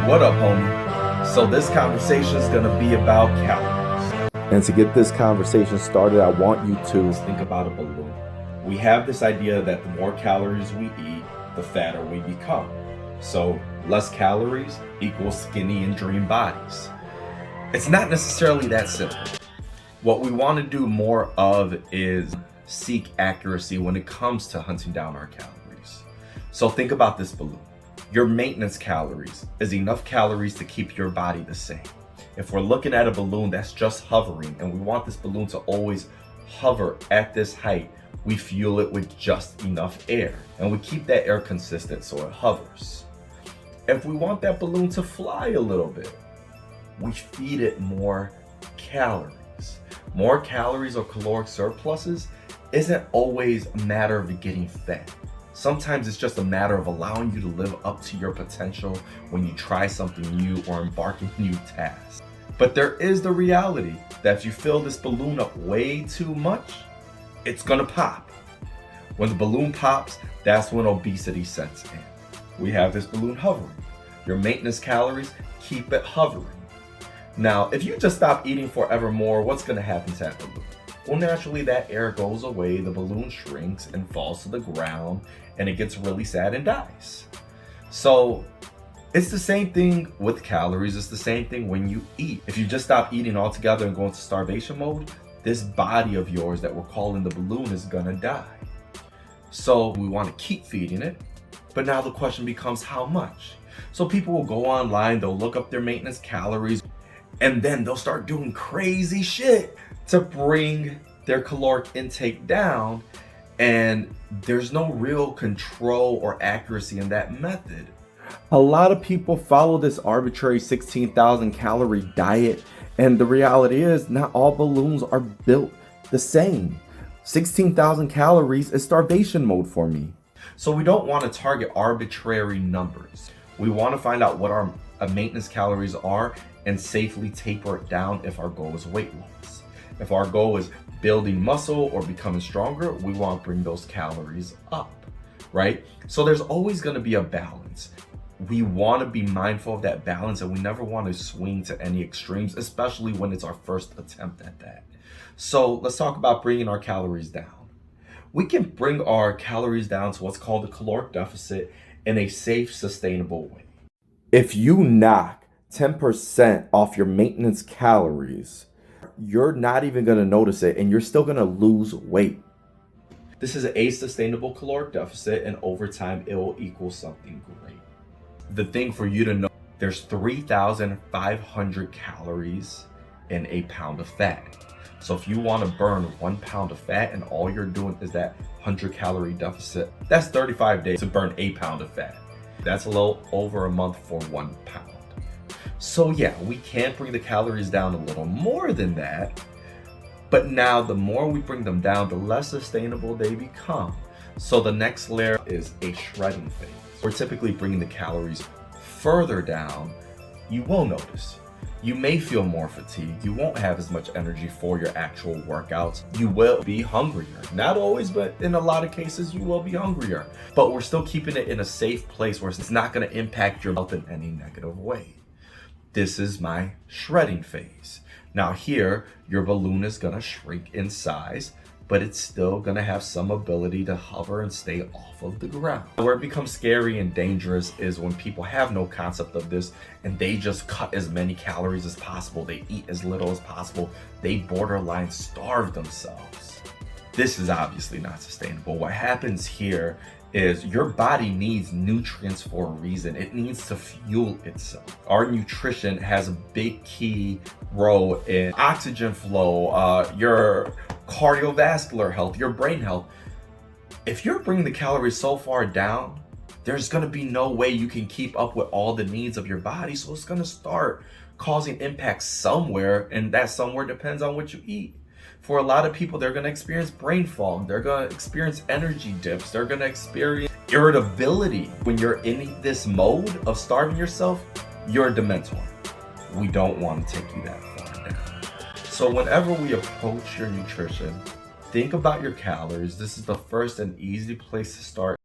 What up, homie? So this conversation is gonna be about calories. And to get this conversation started, I want you to Let's think about a balloon. We have this idea that the more calories we eat, the fatter we become. So less calories equals skinny and dream bodies. It's not necessarily that simple. What we want to do more of is seek accuracy when it comes to hunting down our calories. So think about this balloon. Your maintenance calories is enough calories to keep your body the same. If we're looking at a balloon that's just hovering and we want this balloon to always hover at this height, we fuel it with just enough air and we keep that air consistent so it hovers. If we want that balloon to fly a little bit, we feed it more calories. More calories or caloric surpluses isn't always a matter of getting fat. Sometimes it's just a matter of allowing you to live up to your potential when you try something new or embark on new tasks. But there is the reality that if you fill this balloon up way too much, it's gonna pop. When the balloon pops, that's when obesity sets in. We have this balloon hovering. Your maintenance calories keep it hovering. Now, if you just stop eating forevermore, what's gonna happen to that balloon? Well, naturally that air goes away, the balloon shrinks and falls to the ground, and it gets really sad and dies. So it's the same thing with calories. It's the same thing when you eat. If you just stop eating altogether and go into starvation mode, this body of yours that we're calling the balloon is gonna die. So we wanna keep feeding it, but now the question becomes how much? So people will go online, they'll look up their maintenance calories, and then they'll start doing crazy shit to bring their caloric intake down, and there's no real control or accuracy in that method. a lot of people follow this arbitrary 16,000 calorie diet, and the reality is not all balloons are built the same. 16,000 calories is starvation mode for me. So we don't want to target arbitrary numbers. We want to find out what our maintenance calories are and safely taper it down if our goal is weight loss. If our goal is building muscle or becoming stronger, we want to bring those calories up, right? So there's always going to be a balance. We want to be mindful of that balance, and we never want to swing to any extremes, especially when it's our first attempt at that. So let's talk about bringing our calories down. We can bring our calories down to what's called a caloric deficit in a safe, sustainable way. If you knock 10% off your maintenance calories, you're not even going to notice it and you're still going to lose weight. This is a sustainable caloric deficit, and over time it will equal something great. The thing for you to know, there's 3,500 calories in a pound of fat. So if you want to burn 1 pound of fat and all you're doing is that 100 calorie deficit, that's 35 days to burn a pound of fat. That's a little over a month for 1 pound. So yeah, we can bring the calories down a little more than that, but now the more we bring them down, the less sustainable they become. So the next layer is a shredding phase. We're typically bringing the calories further down. You will notice. You may feel more fatigued. You won't have as much energy for your actual workouts. You will be hungrier. Not always, but in a lot of cases, you will be hungrier. But we're still keeping it in a safe place where it's not going to impact your health in any negative way. This is my shredding phase. Now here, your balloon is going to shrink in size, but it's still going to have some ability to hover and stay off of the ground. Where it becomes scary and dangerous is when people have no concept of this and they just cut as many calories as possible. They eat as little as possible. They borderline starve themselves. This is obviously not sustainable. What happens here is your body needs nutrients for a reason. It needs to fuel itself. Our nutrition has a big key role in oxygen flow, your cardiovascular health, your brain health. If you're bringing the calories so far down, there's gonna be no way you can keep up with all the needs of your body. So it's gonna start causing impact somewhere, and that somewhere depends on what you eat. For a lot of people, they're gonna experience brain fog. They're gonna experience energy dips. They're gonna experience irritability. When you're in this mode of starving yourself, you're a dementor. We don't want to take you that far down. So whenever we approach your nutrition, think about your calories. This is the first and easy place to start.